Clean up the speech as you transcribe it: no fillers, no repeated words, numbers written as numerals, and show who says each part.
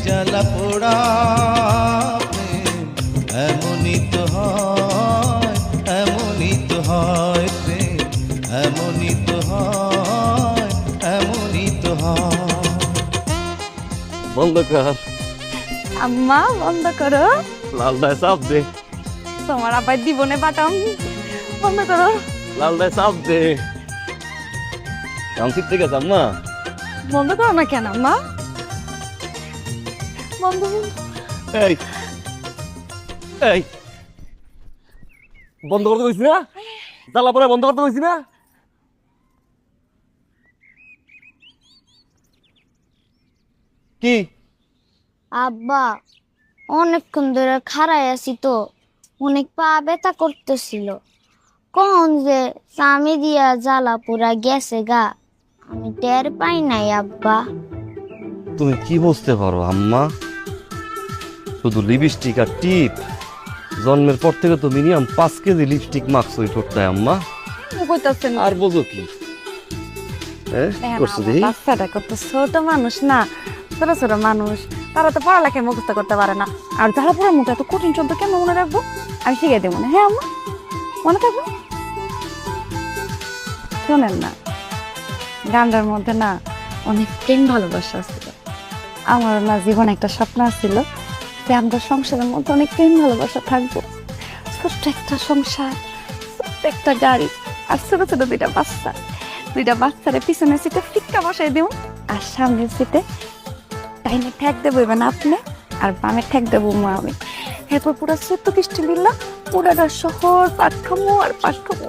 Speaker 1: জ্বালা পোড়া প্রেম এমনই তো হয়, এমনই তো হয় প্রেম, এমনই তো হয়, এমনই তো হয়।
Speaker 2: বন্ধ কর।
Speaker 3: আম্মা বন্ধ করো,
Speaker 2: লালদায় চাপ দে,
Speaker 3: তোমার আবার দিবনে পাঠাম। বন্ধ করো।
Speaker 2: লালদায় চাপ দে। কাম ঠিক আছে আম্মা?
Speaker 3: বন্ধ করো না কেন আম্মা? বন্ধ বন্ধ।
Speaker 2: এই এই বন্ধ করতে কইছি না? জ্বালা পরে বন্ধ করতে কইছি না? কি
Speaker 4: আব্বা, অনেকক্ষণ ধরে খাড়ায় আছি তো, অনেক পা ব্যথা করতেছিল। কখন যে স্বামী দিয়া জ্বালা পুরা গেছে গা, আমি টের পাই নাই আব্বা।
Speaker 2: তুমি কি বুঝতে পারো আম্মা? শুধু লিপস্টিক আর টিপ। জন্মের পর থেকে তো মিনিমাম 5 কেজি লিপস্টিক মাখছো ওই ঠোঁটটায় আম্মা।
Speaker 3: কইতাছেন
Speaker 2: আর বোঝো কি? করছো দেখি।
Speaker 3: বাচ্চাটা কত ছোট মানুষ না, ছোট ছোট মানুষ, তারা তো পড়ালেখায় মুখস্থ করতে পারে না। আর যারা পড়ার মুখে এত কঠিন শব্দ কেমন মনে রাখবো? আমি শিখে দেবো না। হ্যাঁ আম্মা, মনে থাকবো। শোনেন না, গানটার মধ্যে না অনেক প্রেম ভালোবাসা ছিল। আমার না জীবনে একটা স্বপ্ন ছিল যে আমাদের সংসারের মধ্যে অনেক প্রেম ভালোবাসা থাকবো। ছোট্ট একটা সংসার, ছোট্ট একটা গাড়ি, আর ছোট ছোট দুইটা বাচ্চারে পিছনের সিটে ফিক্কা বসাই দেবো, আর সামনের সিটে ডাইনে ঠেক দেবো এবার আপনি, আর বামে ঠেক দেবো মা আমি। এরপর পুরো 14 পৃষ্ঠ বিল্লা পুরাটা শহর পাঠ খামো আর পাঠ খাবো।